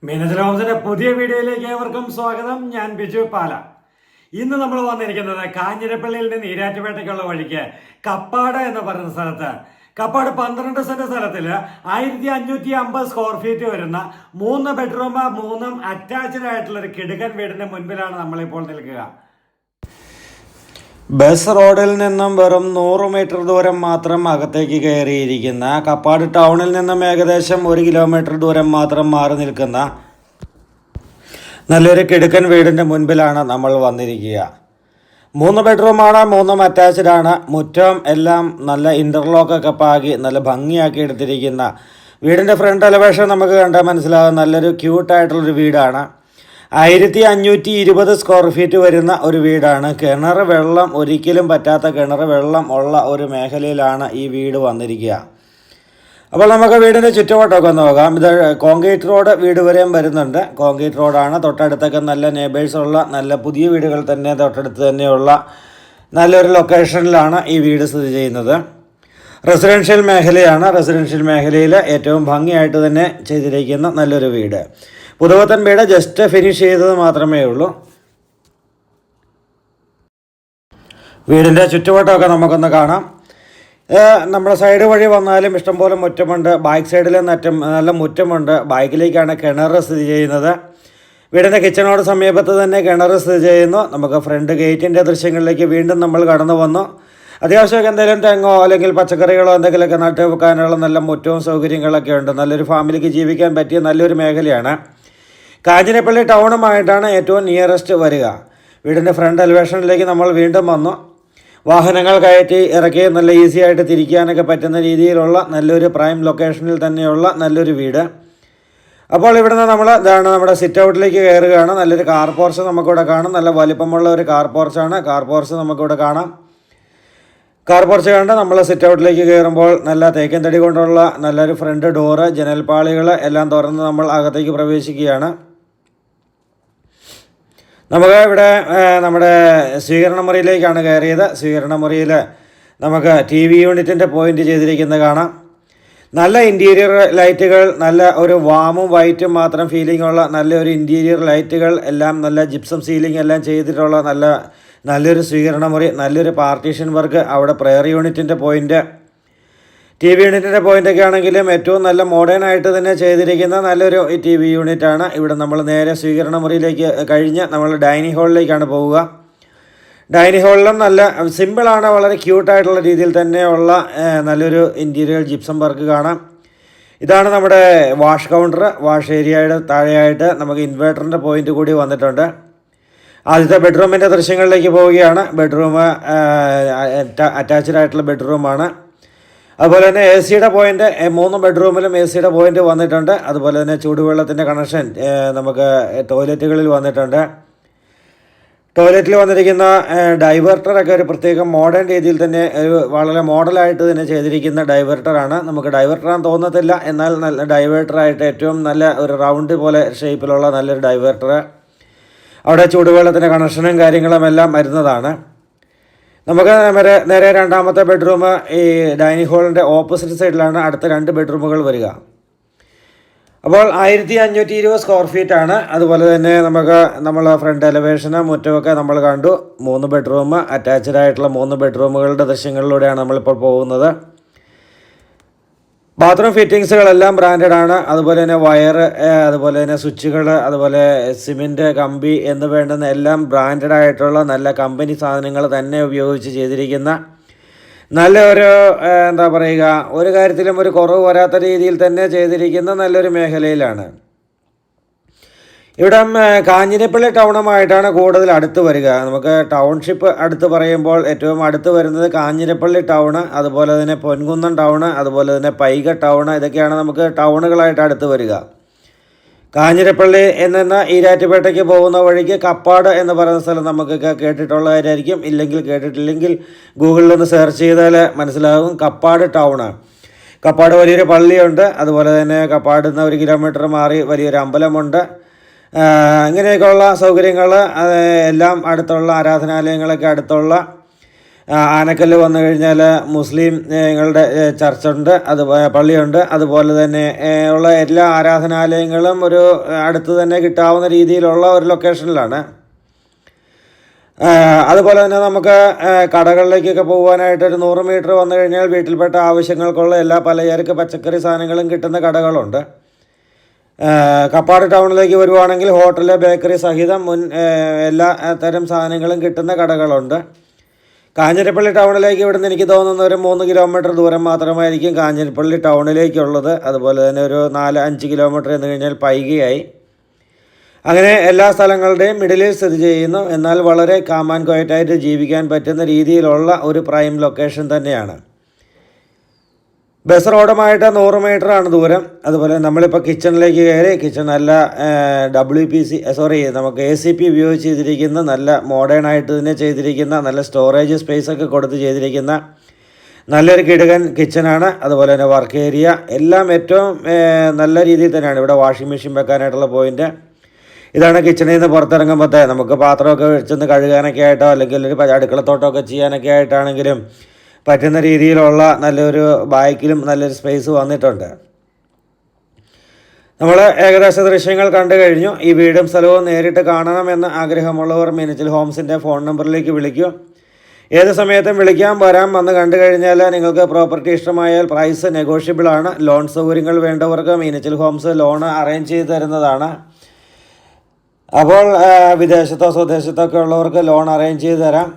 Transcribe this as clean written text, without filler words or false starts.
മീനജലോമസിന്റെ പുതിയ വീഡിയോയിലേക്ക് ഏവർക്കും സ്വാഗതം. ഞാൻ ബിജു പാല. ഇന്ന് നമ്മൾ വന്നിരിക്കുന്നത് കാഞ്ഞിരപ്പള്ളിയിൽ നിന്ന് ഈരാറ്റുപേട്ടയ്ക്കുള്ള വഴിക്ക് കപ്പാട് എന്ന് പറയുന്ന സ്ഥലത്ത്. കപ്പാട് 12 സെന്റ് സ്ഥലത്തിൽ 1550 സ്ക്വയർ ഫീറ്റ് വരുന്ന 3 ബെഡ്റൂം 3 അറ്റാച്ച്ഡ് ആയിട്ടുള്ള ഒരു കിടുക്കൻ വീടിന്റെ മുൻപിലാണ് നമ്മളിപ്പോൾ നിൽക്കുക. ബസ് റോഡിൽ നിന്നും വെറും 100 മീറ്റർ ദൂരം മാത്രം അകത്തേക്ക് കയറിയിരിക്കുന്ന, കപ്പാട് ടൗണിൽ നിന്നും ഏകദേശം 1 കിലോമീറ്റർ ദൂരം മാത്രം മാറി നിൽക്കുന്ന നല്ലൊരു കിടുക്കൻ വീടിൻ്റെ മുൻപിലാണ് നമ്മൾ വന്നിരിക്കുക. 3 ബെഡ്റൂമാണ്, 3 അറ്റാച്ച്ഡ് ആണ്. മുറ്റം എല്ലാം നല്ല ഇൻ്റർലോക്കൊക്കെ പാകി നല്ല ഭംഗിയാക്കി എടുത്തിരിക്കുന്ന വീടിൻ്റെ ഫ്രണ്ട് എലവേഷൻ നമുക്ക് കണ്ടാൽ മനസ്സിലാകും. നല്ലൊരു ക്യൂട്ടായിട്ടുള്ളൊരു വീടാണ്. 1520 സ്ക്വയർ ഫീറ്റ് വരുന്ന ഒരു വീടാണ്. കിണർ വെള്ളം ഒരിക്കലും പറ്റാത്ത കിണർ വെള്ളം ഉള്ള ഒരു മേഖലയിലാണ് ഈ വീട് വന്നിരിക്കുക. അപ്പോൾ നമുക്ക് വീടിൻ്റെ ചുറ്റുവട്ടമൊക്കെ ഒന്ന് നോക്കാം. ഇത് കോൺക്രീറ്റ് റോഡ് വീട് വരെയും വരുന്നുണ്ട്. കോൺക്രീറ്റ് റോഡാണ്. തൊട്ടടുത്തൊക്കെ നല്ല നെയ്ബേഴ്സ് ഉള്ള നല്ല പുതിയ വീടുകൾ തന്നെ തൊട്ടടുത്ത് തന്നെയുള്ള നല്ലൊരു ലൊക്കേഷനിലാണ് ഈ വീട് സ്ഥിതി ചെയ്യുന്നത്. റെസിഡൻഷ്യൽ മേഖലയാണ്. റെസിഡൻഷ്യൽ മേഖലയിൽ ഏറ്റവും ഭംഗിയായിട്ട് തന്നെ ചെയ്തിരിക്കുന്ന നല്ലൊരു വീട്. പുതുവത്തൻ വീട് ജസ്റ്റ് ഫിനിഷ് ചെയ്തത് മാത്രമേ ഉള്ളൂ. വീടിൻ്റെ ചുറ്റുവട്ടമൊക്കെ നമുക്കൊന്ന് കാണാം. നമ്മുടെ സൈഡ് വഴി വന്നാലും ഇഷ്ടംപോലെ മുറ്റമുണ്ട്. ബാക്ക് സൈഡിൽ നല്ല മുറ്റമുണ്ട്. ബാക്കിലേക്കാണ് കിണർ സ്ഥിതി ചെയ്യുന്നത്. വീടിൻ്റെ കിച്ചണോട് സമീപത്ത് തന്നെ കിണർ സ്ഥിതി ചെയ്യുന്നു. നമുക്ക് ഫ്രണ്ട് ഗേറ്റിൻ്റെ ദൃശ്യങ്ങളിലേക്ക് വീണ്ടും നമ്മൾ കടന്നു വന്നു. അത്യാവശ്യമൊക്കെ എന്തെങ്കിലും തെങ്ങോ അല്ലെങ്കിൽ പച്ചക്കറികളോ എന്തെങ്കിലുമൊക്കെ നട്ട് വെക്കാനുള്ള നല്ല മുറ്റവും സൗകര്യങ്ങളൊക്കെ ഉണ്ട്. നല്ലൊരു ഫാമിലിക്ക് ജീവിക്കാൻ പറ്റിയ നല്ലൊരു മേഖലയാണ്. കാഞ്ഞിരപ്പള്ളി ടൗണുമായിട്ടാണ് ഏറ്റവും നിയറസ്റ്റ് വരിക. വീടിൻ്റെ ഫ്രണ്ട് എലിവേഷനിലേക്ക് നമ്മൾ വീണ്ടും വന്നു. വാഹനങ്ങൾ കയറ്റി ഇറക്കി നല്ല ഈസി ആയിട്ട് തിരിക്കാനൊക്കെ പറ്റുന്ന രീതിയിലുള്ള നല്ലൊരു പ്രൈം ലൊക്കേഷനിൽ തന്നെയുള്ള നല്ലൊരു വീട്. അപ്പോൾ ഇവിടുന്ന് ഇതാണ് നമ്മുടെ സിറ്റ് ഔട്ടിലേക്ക് കയറുകയാണ്. നല്ലൊരു കാർ പോർച്ച് നമുക്കിവിടെ കാണാം. നല്ല വലിപ്പമുള്ള ഒരു കാർ പോർച്ചാണ്. കാർ പോർച്ച് നമുക്കിവിടെ കാണാം. കാർ പോർച്ച് കണ്ട് നമ്മൾ സിറ്റ് ഔട്ടിലേക്ക് കയറുമ്പോൾ നല്ല തേക്കൻ തടി കൊണ്ടുള്ള നല്ലൊരു ഫ്രണ്ട് ഡോറ്, ജനൽപ്പാളികൾ എല്ലാം തുറന്ന് നമ്മൾ അകത്തേക്ക് പ്രവേശിക്കുകയാണ്. നമുക്ക് ഇവിടെ നമ്മുടെ സ്വീകരണ മുറിയിലേക്കാണ് കയറിയത്. സ്വീകരണ മുറിയിൽ നമുക്ക് TV യൂണിറ്റിൻ്റെ പോയിൻ്റ് ചെയ്തിരിക്കുന്നത് കാണാം. നല്ല ഇൻറ്റീരിയർ ലൈറ്റുകൾ, നല്ല ഒരു വാമും വൈറ്റും മാത്രം ഫീലിംഗ് ഉള്ള നല്ലൊരു ഇൻറ്റീരിയർ ലൈറ്റുകൾ എല്ലാം, നല്ല ജിപ്സം സീലിംഗ് എല്ലാം ചെയ്തിട്ടുള്ള നല്ലൊരു സ്വീകരണ മുറി, നല്ലൊരു പാർട്ടീഷൻ വർക്ക്. അവിടെ പ്രെയർ യൂണിറ്റിൻ്റെ പോയിൻ്റ്, TV യൂണിറ്റിൻ്റെ പോയിൻ്റൊക്കെ ആണെങ്കിലും ഏറ്റവും നല്ല മോഡേൺ ആയിട്ട് തന്നെ ചെയ്തിരിക്കുന്ന നല്ലൊരു TV യൂണിറ്റാണ്. ഇവിടെ നമ്മൾ നേരെ സ്വീകരണ മുറിയിലേക്ക് കഴിഞ്ഞ് നമ്മൾ ഡൈനിങ് ഹാളിലേക്കാണ് പോവുക. ഡൈനിങ് ഹാളിലും നല്ല സിമ്പിളാണ്, വളരെ ക്യൂട്ടായിട്ടുള്ള രീതിയിൽ തന്നെയുള്ള നല്ലൊരു ഇൻറ്റീരിയർ ജിപ്സം വർക്ക് കാണാം. ഇതാണ് നമ്മുടെ വാഷ് കൗണ്ടർ. വാഷ് ഏരിയയുടെ താഴെയായിട്ട് നമുക്ക് ഇൻവേർട്ടറിൻ്റെ പോയിൻ്റ് കൂടി വന്നിട്ടുണ്ട്. ആദ്യത്തെ ബെഡ്റൂമിൻ്റെ ദൃശ്യങ്ങളിലേക്ക് പോവുകയാണ്. ബെഡ്റൂം അറ്റാച്ച്ഡ് ആയിട്ടുള്ള ബെഡ്റൂമാണ്. അതുപോലെ തന്നെ AC പോയിൻ്റ് 3 ബെഡ്റൂമിലും AC പോയിൻ്റ് വന്നിട്ടുണ്ട്. അതുപോലെ തന്നെ ചൂടുവെള്ളത്തിൻ്റെ കണക്ഷൻ നമുക്ക് ടോയ്ലറ്റുകളിൽ വന്നിട്ടുണ്ട്. ടോയ്ലറ്റിൽ വന്നിരിക്കുന്ന ഡൈവേർട്ടറൊക്കെ ഒരു പ്രത്യേകം മോഡേൺ രീതിയിൽ തന്നെ വളരെ മോഡലായിട്ട് തന്നെ ചെയ്തിരിക്കുന്ന ഡൈവേർട്ടറാണ്. നമുക്ക് ഡൈവേർട്ടറാണെന്ന് തോന്നത്തില്ല, എന്നാൽ നല്ല ഡൈവേർട്ടറായിട്ട് ഏറ്റവും നല്ല ഒരു റൗണ്ട് പോലെ ഷേപ്പിലുള്ള നല്ലൊരു ഡൈവേർട്ടർ. അവിടെ ചൂടുവെള്ളത്തിൻ്റെ കണക്ഷനും കാര്യങ്ങളും എല്ലാം വരുന്നതാണ്. നമുക്ക് നേരെ രണ്ടാമത്തെ ബെഡ്റൂം ഈ ഡൈനിങ് ഹാളിൻ്റെ ഓപ്പോസിറ്റ് സൈഡിലാണ് അടുത്ത 2 ബെഡ്റൂമുകൾ വരിക. അപ്പോൾ 1520 സ്ക്വയർ ഫീറ്റ് ആണ്. അതുപോലെ തന്നെ നമ്മൾ ഫ്രണ്ട് എലവേഷന് മുറ്റമൊക്കെ നമ്മൾ കണ്ടു. 3 ബെഡ്റൂം അറ്റാച്ച്ഡ് ആയിട്ടുള്ള 3 ബെഡ്റൂമുകളുടെ ദൃശ്യങ്ങളിലൂടെയാണ് നമ്മളിപ്പോൾ പോകുന്നത്. ബാത്റൂം ഫിറ്റിങ്സുകളെല്ലാം ബ്രാൻഡഡ് ആണ്. അതുപോലെ തന്നെ വയർ, അതുപോലെ തന്നെ സ്വിച്ചുകൾ, അതുപോലെ സിമെൻറ്റ്, കമ്പി എന്ന് വേണ്ടുന്ന എല്ലാം ബ്രാൻഡഡ് ആയിട്ടുള്ള നല്ല കമ്പനി സാധനങ്ങൾ തന്നെ ഉപയോഗിച്ച് ചെയ്തിരിക്കുന്ന നല്ലൊരു എന്താ പറയുക, ഒരു കാര്യത്തിലും ഒരു കുറവ് വരാത്ത രീതിയിൽ തന്നെ ചെയ്തിരിക്കുന്ന നല്ലൊരു മേഖലയിലാണ്. ഇവിടെ കാഞ്ഞിരപ്പള്ളി ടൗണുമായിട്ടാണ് കൂടുതൽ അടുത്ത് വരിക. നമുക്ക് ടൗൺഷിപ്പ് അടുത്ത് പറയുമ്പോൾ ഏറ്റവും അടുത്ത് വരുന്നത് കാഞ്ഞിരപ്പള്ളി ടൗണ്, അതുപോലെ തന്നെ പൊൻകുന്നം ടൗണ്, അതുപോലെ തന്നെ പൈക ടൗണ്. ഇതൊക്കെയാണ് നമുക്ക് ടൗണുകളായിട്ട് അടുത്ത് വരിക. കാഞ്ഞിരപ്പള്ളി എന്ന ഈരാറ്റുപേട്ടയ്ക്ക് പോകുന്ന വഴിക്ക് കപ്പാട് എന്ന് പറയുന്ന സ്ഥലം നമുക്കൊക്കെ കേട്ടിട്ടുള്ളവരായിരിക്കും. കേട്ടിട്ടില്ലെങ്കിൽ ഗൂഗിളിലൊന്ന് സെർച്ച് ചെയ്താൽ മനസ്സിലാകും. കപ്പാട് ടൗണ്. കപ്പാട് വലിയൊരു പള്ളിയുണ്ട്. അതുപോലെ തന്നെ കപ്പാട് നിന്ന് 1 കിലോമീറ്റർ മാറി വലിയൊരു അമ്പലമുണ്ട്. ഇങ്ങനെയൊക്കെയുള്ള സൗകര്യങ്ങൾ എല്ലാം അടുത്തുള്ള ആരാധനാലയങ്ങളൊക്കെ അടുത്തുള്ള ആനക്കല്ല് വന്നു കഴിഞ്ഞാൽ മുസ്ലിങ്ങളുടെ ചർച്ചുണ്ട്, പള്ളിയുണ്ട്. അതുപോലെ തന്നെ ഉള്ള എല്ലാ ആരാധനാലയങ്ങളും ഒരു അടുത്ത് തന്നെ കിട്ടാവുന്ന രീതിയിലുള്ള ഒരു ലൊക്കേഷനിലാണ്. അതുപോലെ തന്നെ നമുക്ക് കടകളിലേക്കൊക്കെ പോകാനായിട്ട് ഒരു 100 മീറ്റർ വന്നു കഴിഞ്ഞാൽ വീട്ടിൽപ്പെട്ട ആവശ്യങ്ങൾക്കുള്ള എല്ലാ പലചരക്ക് പച്ചക്കറി സാധനങ്ങളും കിട്ടുന്ന കടകളുണ്ട്. കപ്പാട് ടൗണിലേക്ക് വരുവാണെങ്കിൽ ഹോട്ടല്, ബേക്കറി സഹിതം എല്ലാ തരം സാധനങ്ങളും കിട്ടുന്ന കടകളുണ്ട്. കാഞ്ഞിരപ്പള്ളി ടൗണിലേക്ക് ഇവിടുന്ന് എനിക്ക് തോന്നുന്ന ഒരു 3 കിലോമീറ്റർ ദൂരം മാത്രമായിരിക്കും കാഞ്ഞിരപ്പള്ളി ടൗണിലേക്കുള്ളത്. അതുപോലെ തന്നെ ഒരു 4-5 കിലോമീറ്റർ എന്ന് കഴിഞ്ഞാൽ പൈകയായി. അങ്ങനെ എല്ലാ സ്ഥലങ്ങളുടെയും മിഡിലിൽ സ്ഥിതി ചെയ്യുന്നു. എന്നാൽ വളരെ കാം ആൻഡ് ക്വയറ്റായിട്ട് ജീവിക്കാൻ പറ്റുന്ന രീതിയിലുള്ള ഒരു പ്രൈം ലൊക്കേഷൻ തന്നെയാണ്. ബസ് റോഡുമായിട്ട് 100 മീറ്ററാണ് ദൂരം. അതുപോലെ നമ്മളിപ്പോൾ കിച്ചണിലേക്ക് കയറി. കിച്ചൺ നല്ല നമുക്ക് ACP ഉപയോഗിച്ച് ചെയ്തിരിക്കുന്ന, നല്ല മോഡേൺ ആയിട്ട് തന്നെ ചെയ്തിരിക്കുന്ന, നല്ല സ്റ്റോറേജ് സ്പേസൊക്കെ കൊടുത്ത് ചെയ്തിരിക്കുന്ന നല്ലൊരു കിടുകൻ കിച്ചനാണ്. അതുപോലെ തന്നെ വർക്ക് ഏരിയ എല്ലാം ഏറ്റവും നല്ല രീതിയിൽ തന്നെയാണ്. ഇവിടെ വാഷിംഗ് മെഷീൻ വെക്കാനായിട്ടുള്ള പോയിൻറ്റ് ഇതാണ്. കിച്ചണിൽ നിന്ന് പുറത്തിറങ്ങുമ്പോഴത്തെ നമുക്ക് പാത്രമൊക്കെ വെച്ചൊന്ന് കഴുകാനൊക്കെ ആയിട്ടോ അല്ലെങ്കിൽ ഒരു അടുക്കളത്തോട്ടമൊക്കെ ചെയ്യാനൊക്കെ ആയിട്ടാണെങ്കിലും പറ്റുന്ന രീതിയിലുള്ള നല്ലൊരു ബാക്കിലും നല്ലൊരു സ്പേസ് വന്നിട്ടുണ്ട്. നമ്മൾ ഏകദേശ ദൃശ്യങ്ങൾ കണ്ടു കഴിഞ്ഞു. ഈ വീടും സ്ഥലവും നേരിട്ട് കാണണമെന്ന് ആഗ്രഹമുള്ളവർ മീനച്ചിൽ ഹോംസിൻ്റെ ഫോൺ നമ്പറിലേക്ക് വിളിക്കൂ. ഏത് സമയത്തും വിളിക്കാം, വരാം. വന്ന് കണ്ടു കഴിഞ്ഞാൽ നിങ്ങൾക്ക് പ്രോപ്പർട്ടി ഇഷ്ടമായാൽ പ്രൈസ് നെഗോഷ്യബിളാണ്. ലോൺ സൗകര്യങ്ങൾ വേണ്ടവർക്ക് മീനച്ചിൽ ഹോംസ് ലോൺ അറേഞ്ച് ചെയ്ത് തരുന്നതാണ്. അപ്പോൾ വിദേശത്തോ സ്വദേശത്തോ ഒക്കെ ഉള്ളവർക്ക് ലോൺ അറേഞ്ച് ചെയ്ത് തരാം.